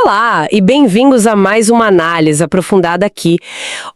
Olá e bem-vindos a mais uma análise aprofundada aqui.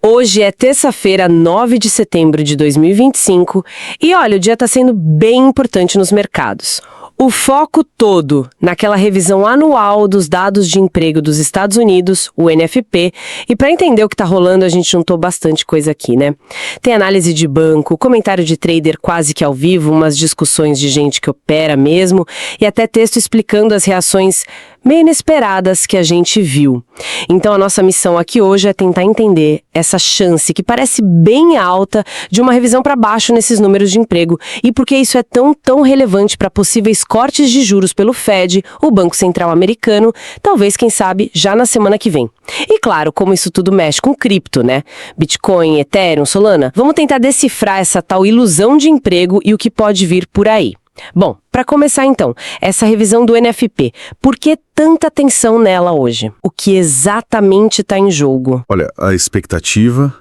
Hoje é terça-feira, 9 de setembro de 2025 e olha, o dia está sendo bem importante nos mercados. O foco todo naquela revisão anual dos dados de emprego dos Estados Unidos, o NFP, e para entender o que está rolando a gente juntou bastante coisa aqui, né? Tem análise de banco, comentário de trader quase que ao vivo, umas discussões de gente que opera mesmo e até texto explicando as reações meio inesperadas que a gente viu. Então a nossa missão aqui hoje é tentar entender essa chance que parece bem alta de uma revisão para baixo nesses números de emprego e por que isso é tão relevante para possíveis cortes de juros pelo Fed, o Banco Central Americano, talvez, quem sabe, já na semana que vem. E claro, como isso tudo mexe com cripto, né? Bitcoin, Ethereum, Solana. Vamos tentar decifrar essa tal ilusão de emprego e o que pode vir por aí. Bom, para começar então, essa revisão do NFP, por que tanta atenção nela hoje? O que exatamente está em jogo? Olha, a expectativa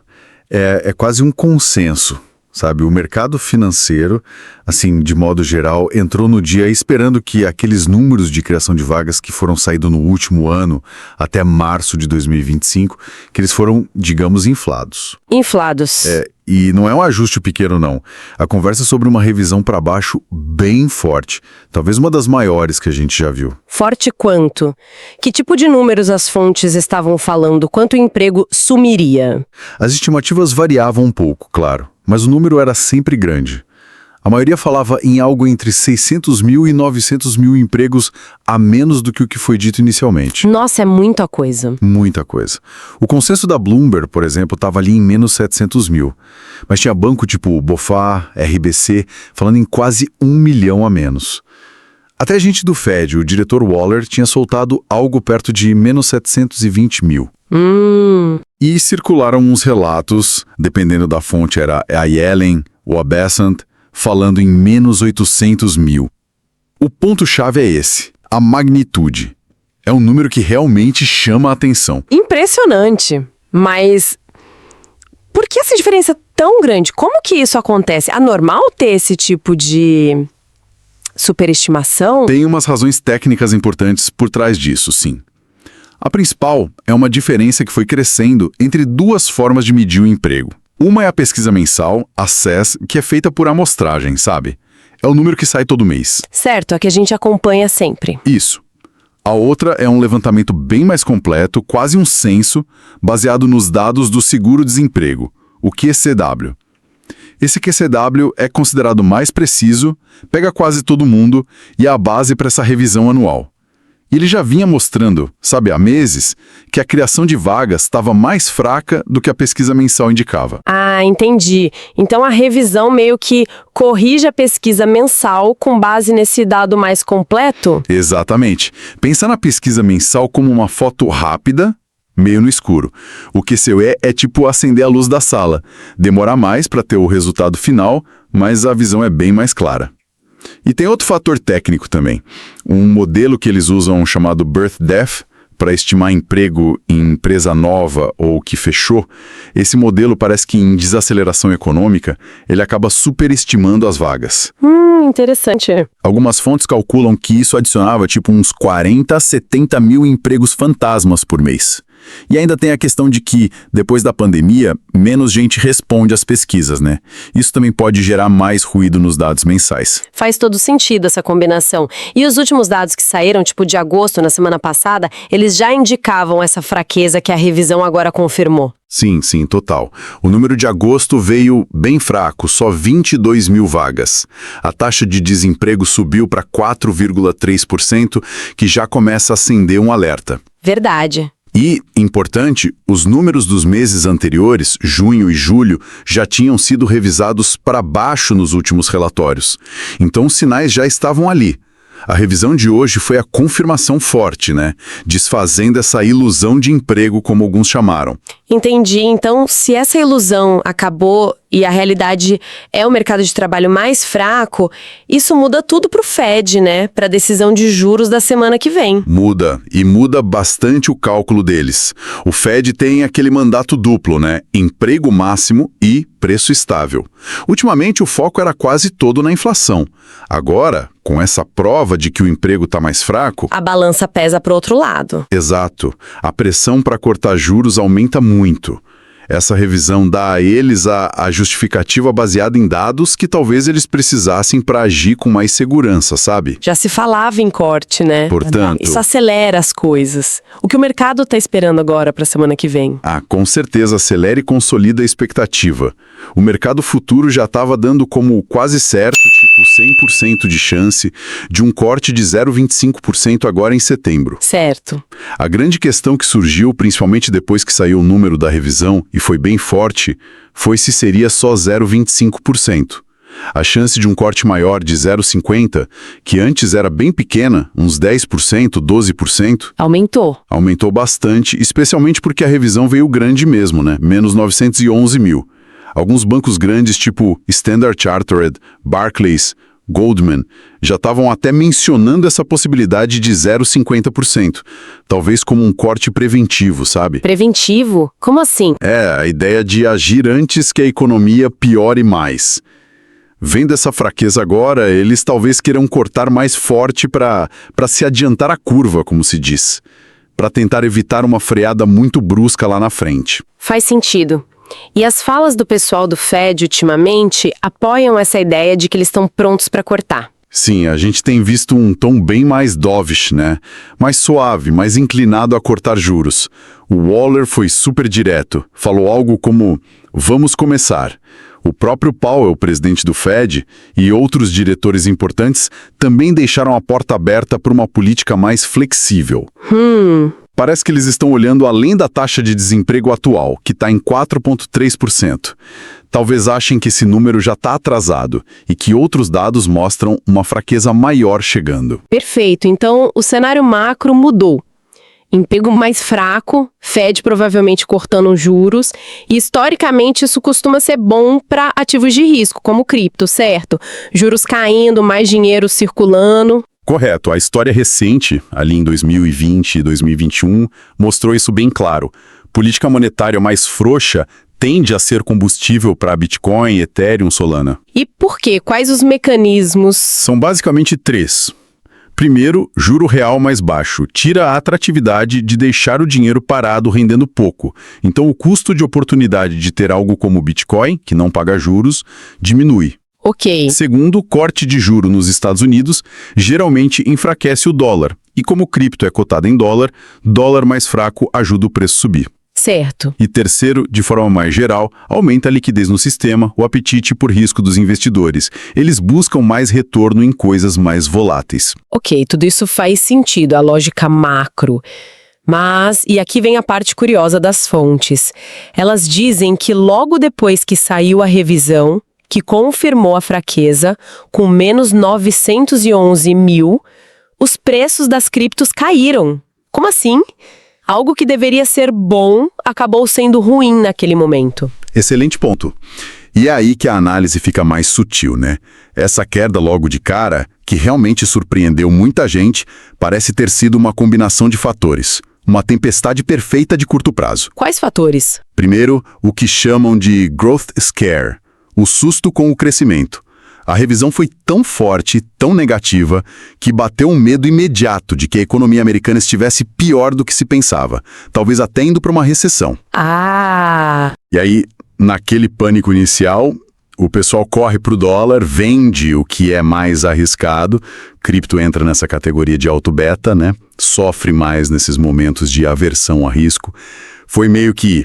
é quase um consenso, sabe? O mercado financeiro, assim, de modo geral, entrou no dia esperando que aqueles números de criação de vagas que foram saindo no último ano, até março de 2025, que eles foram, digamos, inflados. Inflados. E não é um ajuste pequeno, não. A conversa é sobre uma revisão para baixo bem forte. Talvez uma das maiores que a gente já viu. Forte quanto? Que tipo de números as fontes estavam falando? Quanto o emprego sumiria? As estimativas variavam um pouco, claro, mas o número era sempre grande. A maioria falava em algo entre 600 mil e 900 mil empregos a menos do que o que foi dito inicialmente. Nossa, é muita coisa. Muita coisa. O consenso da Bloomberg, por exemplo, estava ali em menos 700 mil. Mas tinha banco tipo BofA, RBC, falando em quase 1 milhão a menos. Até gente do Fed, o diretor Waller, tinha soltado algo perto de menos 720 mil. E circularam uns relatos, dependendo da fonte, era a Yellen ou a Bessant, falando em menos 800 mil. O ponto-chave é esse, a magnitude. É um número que realmente chama a atenção. Impressionante, mas por que essa diferença é tão grande? Como que isso acontece? É normal ter esse tipo de superestimação? Tem umas razões técnicas importantes por trás disso, sim. A principal é uma diferença que foi crescendo entre duas formas de medir o emprego. Uma é a pesquisa mensal, a SES, que é feita por amostragem, sabe? É o número que sai todo mês. Certo, a que a gente acompanha sempre. Isso. A outra é um levantamento bem mais completo, quase um censo, baseado nos dados do seguro-desemprego, o QCW. Esse QCW é considerado mais preciso, pega quase todo mundo e é a base para essa revisão anual. E ele já vinha mostrando, sabe, há meses, que a criação de vagas estava mais fraca do que a pesquisa mensal indicava. Ah, entendi. Então a revisão meio que corrige a pesquisa mensal com base nesse dado mais completo? Exatamente. Pensa na pesquisa mensal como uma foto rápida, meio no escuro. O QCE é tipo acender a luz da sala. Demora mais para ter o resultado final, mas a visão é bem mais clara. E tem outro fator técnico também. Um modelo que eles usam chamado Birth Death, para estimar emprego em empresa nova ou que fechou. Esse modelo parece que em desaceleração econômica, ele acaba superestimando as vagas. Interessante. Algumas fontes calculam que isso adicionava tipo uns 40 a 70 mil empregos fantasmas por mês. E ainda tem a questão de que, depois da pandemia, menos gente responde às pesquisas, né? Isso também pode gerar mais ruído nos dados mensais. Faz todo sentido essa combinação. E os últimos dados que saíram, tipo de agosto, na semana passada, eles já indicavam essa fraqueza que a revisão agora confirmou. Sim, total. O número de agosto veio bem fraco, só 22 mil vagas. A taxa de desemprego subiu para 4,3%, que já começa a acender um alerta. Verdade. E, importante, os números dos meses anteriores, junho e julho, já tinham sido revisados para baixo nos últimos relatórios. Então os sinais já estavam ali. A revisão de hoje foi a confirmação forte, né? Desfazendo essa ilusão de emprego, como alguns chamaram. Entendi. Então, se essa ilusão acabou e a realidade é o mercado de trabalho mais fraco, isso muda tudo pro Fed, né? Pra decisão de juros da semana que vem. Muda, e muda bastante o cálculo deles. O Fed tem aquele mandato duplo, né? Emprego máximo e preço estável. Ultimamente, o foco era quase todo na inflação. Agora, com essa prova de que o emprego está mais fraco... A balança pesa pro outro lado. Exato. A pressão para cortar juros aumenta muito. Essa revisão dá a eles a justificativa baseada em dados que talvez eles precisassem para agir com mais segurança, sabe? Já se falava em corte, né? Portanto... Isso acelera as coisas. O que o mercado está esperando agora para a semana que vem? Com certeza acelera e consolida a expectativa. O mercado futuro já estava dando como quase certo, tipo 100% de chance, de um corte de 0,25% agora em setembro. Certo. A grande questão que surgiu, principalmente depois que saiu o número da revisão, e foi bem forte, foi se seria só 0,25%. A chance de um corte maior de 0,50%, que antes era bem pequena, uns 10%, 12%... Aumentou. Aumentou bastante, especialmente porque a revisão veio grande mesmo, né? Menos 911 mil. Alguns bancos grandes, tipo Standard Chartered, Barclays, Goldman, já estavam até mencionando essa possibilidade de 0,50%. Talvez como um corte preventivo, sabe? Preventivo? Como assim? A ideia de agir antes que a economia piore mais. Vendo essa fraqueza agora, eles talvez queiram cortar mais forte para se adiantar a curva, como se diz. Para tentar evitar uma freada muito brusca lá na frente. Faz sentido. E as falas do pessoal do Fed, ultimamente, apoiam essa ideia de que eles estão prontos para cortar. Sim, a gente tem visto um tom bem mais dovish, né? Mais suave, mais inclinado a cortar juros. O Waller foi super direto, falou algo como, vamos começar. O próprio Powell, presidente do Fed, e outros diretores importantes também deixaram a porta aberta para uma política mais flexível. Parece que eles estão olhando além da taxa de desemprego atual, que está em 4,3%. Talvez achem que esse número já está atrasado e que outros dados mostram uma fraqueza maior chegando. Perfeito. Então, o cenário macro mudou. Emprego mais fraco, Fed provavelmente cortando juros, e historicamente isso costuma ser bom para ativos de risco, como cripto, certo? Juros caindo, mais dinheiro circulando... Correto. A história recente, ali em 2020 e 2021, mostrou isso bem claro. Política monetária mais frouxa tende a ser combustível para Bitcoin, Ethereum, Solana. E por quê? Quais os mecanismos? São basicamente 3. Primeiro, juro real mais baixo. Tira a atratividade de deixar o dinheiro parado rendendo pouco. Então o custo de oportunidade de ter algo como o Bitcoin, que não paga juros, diminui. Ok. Segundo, corte de juro nos Estados Unidos geralmente enfraquece o dólar. E como o cripto é cotado em dólar, dólar mais fraco ajuda o preço a subir. Certo. E terceiro, de forma mais geral, aumenta a liquidez no sistema, o apetite por risco dos investidores. Eles buscam mais retorno em coisas mais voláteis. Ok, tudo isso faz sentido, a lógica macro. Mas, e aqui vem a parte curiosa das fontes. Elas dizem que logo depois que saiu a revisão, que confirmou a fraqueza, com menos 911 mil, os preços das criptos caíram. Como assim? Algo que deveria ser bom acabou sendo ruim naquele momento. Excelente ponto. E é aí que a análise fica mais sutil, né? Essa queda logo de cara, que realmente surpreendeu muita gente, parece ter sido uma combinação de fatores. Uma tempestade perfeita de curto prazo. Quais fatores? Primeiro, o que chamam de growth scare, o susto com o crescimento. A revisão foi tão forte, tão negativa, que bateu um medo imediato de que a economia americana estivesse pior do que se pensava, talvez até indo para uma recessão. E aí, naquele pânico inicial, o pessoal corre para o dólar, vende o que é mais arriscado, cripto entra nessa categoria de alto beta, né? Sofre mais nesses momentos de aversão a risco. Foi meio que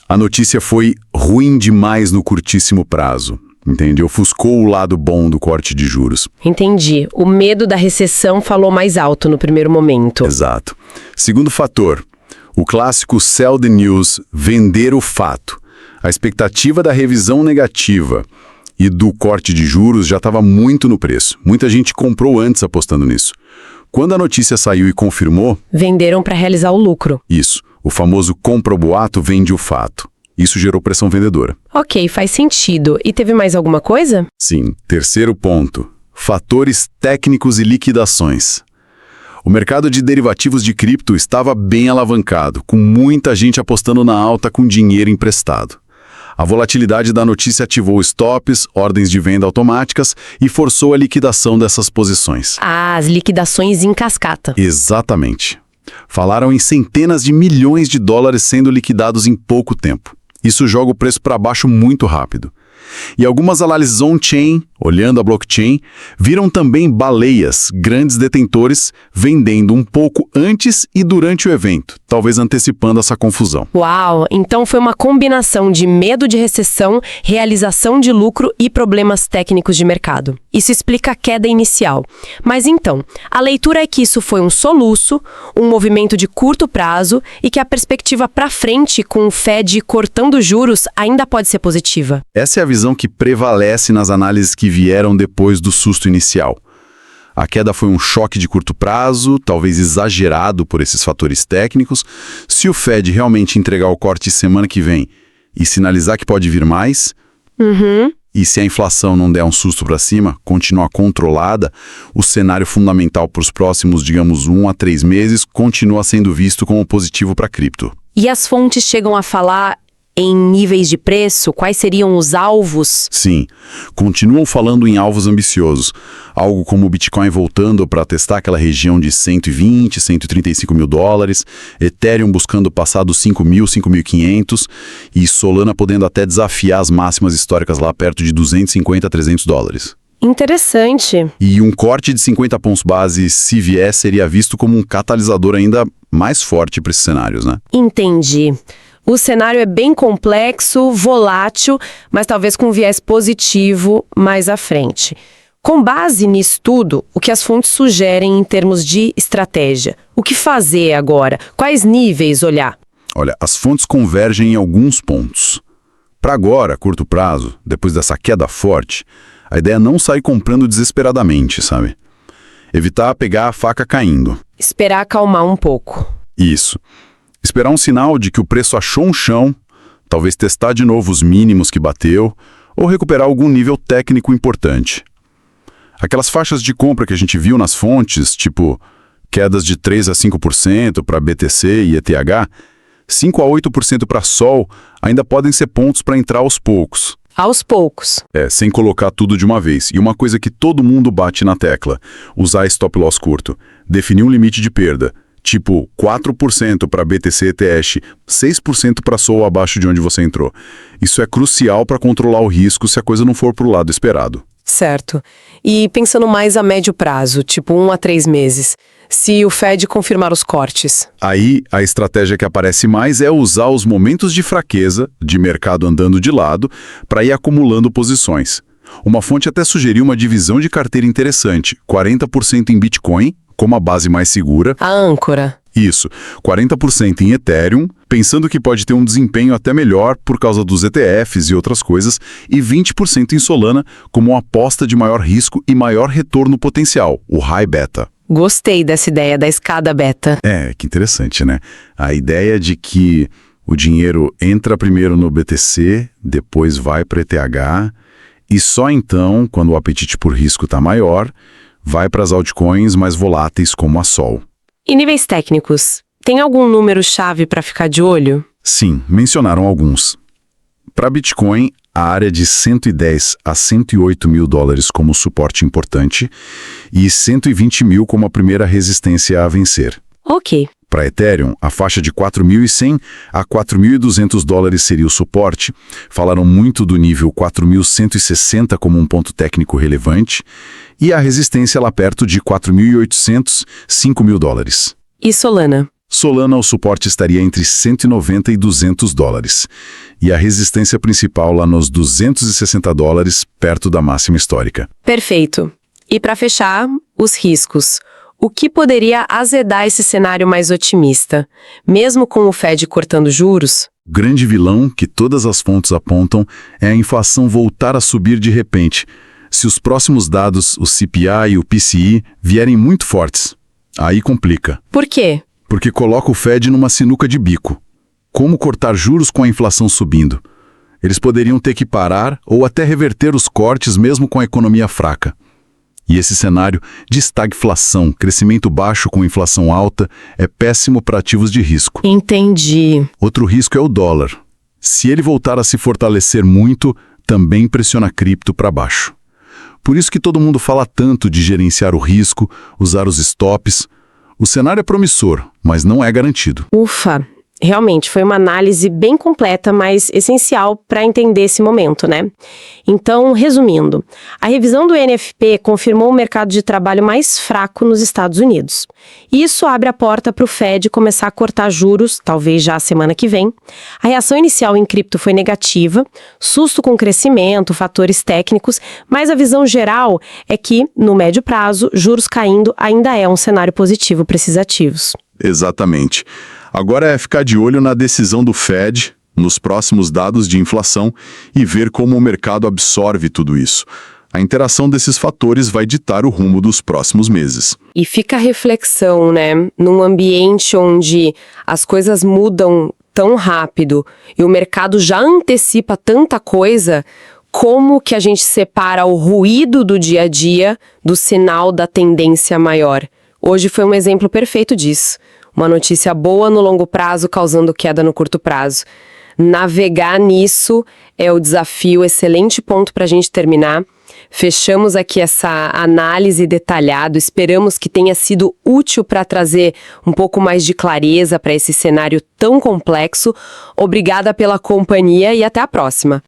a notícia foi ruim demais no curtíssimo prazo. Entende? Ofuscou o lado bom do corte de juros. Entendi. O medo da recessão falou mais alto no primeiro momento. Exato. Segundo fator, o clássico sell the news, vender o fato. A expectativa da revisão negativa e do corte de juros já estava muito no preço. Muita gente comprou antes apostando nisso. Quando a notícia saiu e confirmou... Venderam para realizar o lucro. Isso. O famoso compra o boato, vende o fato. Isso gerou pressão vendedora. Ok, faz sentido. E teve mais alguma coisa? Sim, terceiro ponto. Fatores técnicos e liquidações. O mercado de derivativos de cripto estava bem alavancado, com muita gente apostando na alta com dinheiro emprestado. A volatilidade da notícia ativou stops, ordens de venda automáticas e forçou a liquidação dessas posições. Ah, as liquidações em cascata. Exatamente. Falaram em centenas de milhões de dólares sendo liquidados em pouco tempo. Isso joga o preço para baixo muito rápido. E algumas análises on-chain, olhando a blockchain, viram também baleias, grandes detentores, vendendo um pouco antes e durante o evento, talvez antecipando essa confusão. Uau, então foi uma combinação de medo de recessão, realização de lucro e problemas técnicos de mercado. Isso explica a queda inicial. Mas então, a leitura é que isso foi um soluço, um movimento de curto prazo e que a perspectiva para frente com o Fed cortando juros ainda pode ser positiva. Essa é a visão que prevalece nas análises que vieram depois do susto inicial. A queda foi um choque de curto prazo, talvez exagerado por esses fatores técnicos. Se o Fed realmente entregar o corte semana que vem e sinalizar que pode vir mais, e se a inflação não der um susto para cima, continuar controlada, o cenário fundamental para os próximos, digamos, 1 a 3 meses continua sendo visto como positivo para a cripto. E as fontes chegam a falar em níveis de preço? Quais seriam os alvos? Sim, continuam falando em alvos ambiciosos, algo como o Bitcoin voltando para testar aquela região de 120, 135 mil dólares, Ethereum buscando passar dos 5 mil, 5.500 e Solana podendo até desafiar as máximas históricas lá perto de 250 a 300 dólares. Interessante. E um corte de 50 pontos base, se vier, seria visto como um catalisador ainda mais forte para esses cenários, né? Entendi. O cenário é bem complexo, volátil, mas talvez com viés positivo mais à frente. Com base nisso tudo, o que as fontes sugerem em termos de estratégia? O que fazer agora? Quais níveis olhar? Olha, as fontes convergem em alguns pontos. Para agora, curto prazo, depois dessa queda forte, a ideia é não sair comprando desesperadamente, sabe? Evitar pegar a faca caindo. Esperar acalmar um pouco. Isso. Esperar um sinal de que o preço achou um chão, talvez testar de novo os mínimos que bateu, ou recuperar algum nível técnico importante. Aquelas faixas de compra que a gente viu nas fontes, tipo quedas de 3 a 5% para BTC e ETH, 5 a 8% para Sol, ainda podem ser pontos para entrar aos poucos. Aos poucos. Sem colocar tudo de uma vez. E uma coisa que todo mundo bate na tecla, usar stop loss curto, definir um limite de perda. Tipo, 4% para BTC ETH, 6% para Sol abaixo de onde você entrou. Isso é crucial para controlar o risco se a coisa não for para o lado esperado. Certo. E pensando mais a médio prazo, tipo 1 a 3 meses, se o Fed confirmar os cortes? Aí, a estratégia que aparece mais é usar os momentos de fraqueza, de mercado andando de lado, para ir acumulando posições. Uma fonte até sugeriu uma divisão de carteira interessante, 40% em Bitcoin, como a base mais segura. A âncora. Isso, 40% em Ethereum, pensando que pode ter um desempenho até melhor por causa dos ETFs e outras coisas, e 20% em Solana, como uma aposta de maior risco e maior retorno potencial, o High Beta. Gostei dessa ideia da escada beta. Que interessante, né? A ideia de que o dinheiro entra primeiro no BTC, depois vai para ETH, e só então, quando o apetite por risco está maior, vai para as altcoins mais voláteis como a Sol. E níveis técnicos? Tem algum número-chave para ficar de olho? Sim, mencionaram alguns. Para Bitcoin, a área de 110 a 108 mil dólares como suporte importante e 120 mil como a primeira resistência a vencer. Ok. Para Ethereum, a faixa de 4.100 a 4.200 dólares seria o suporte. Falaram muito do nível 4.160 como um ponto técnico relevante e a resistência lá perto de 4.800, 5 mil dólares. E Solana? Solana, o suporte estaria entre 190 e 200 dólares. E a resistência principal lá nos 260 dólares, perto da máxima histórica. Perfeito. E para fechar, os riscos. O que poderia azedar esse cenário mais otimista? Mesmo com o Fed cortando juros? O grande vilão, que todas as fontes apontam, é a inflação voltar a subir de repente. Se os próximos dados, o CPI e o PCI, vierem muito fortes, aí complica. Por quê? Porque coloca o Fed numa sinuca de bico. Como cortar juros com a inflação subindo? Eles poderiam ter que parar ou até reverter os cortes mesmo com a economia fraca. E esse cenário de estagflação, crescimento baixo com inflação alta, é péssimo para ativos de risco. Entendi. Outro risco é o dólar. Se ele voltar a se fortalecer muito, também pressiona a cripto para baixo. Por isso que todo mundo fala tanto de gerenciar o risco, usar os stops. O cenário é promissor, mas não é garantido. Ufa, realmente foi uma análise bem completa, mas essencial para entender esse momento, né? Então, resumindo, a revisão do NFP confirmou o mercado de trabalho mais fraco nos Estados Unidos. Isso abre a porta para o Fed começar a cortar juros, talvez já a semana que vem. A reação inicial em cripto foi negativa, susto com crescimento, fatores técnicos, mas a visão geral é que, no médio prazo, juros caindo ainda é um cenário positivo para esses ativos. Exatamente. Agora é ficar de olho na decisão do Fed, nos próximos dados de inflação e ver como o mercado absorve tudo isso. A interação desses fatores vai ditar o rumo dos próximos meses. E fica a reflexão, né? Num ambiente onde as coisas mudam tão rápido e o mercado já antecipa tanta coisa, como que a gente separa o ruído do dia a dia do sinal da tendência maior? Hoje foi um exemplo perfeito disso. Uma notícia boa no longo prazo causando queda no curto prazo. Navegar nisso é o desafio, excelente ponto para a gente terminar. Fechamos aqui essa análise detalhada, esperamos que tenha sido útil para trazer um pouco mais de clareza para esse cenário tão complexo. Obrigada pela companhia e até a próxima.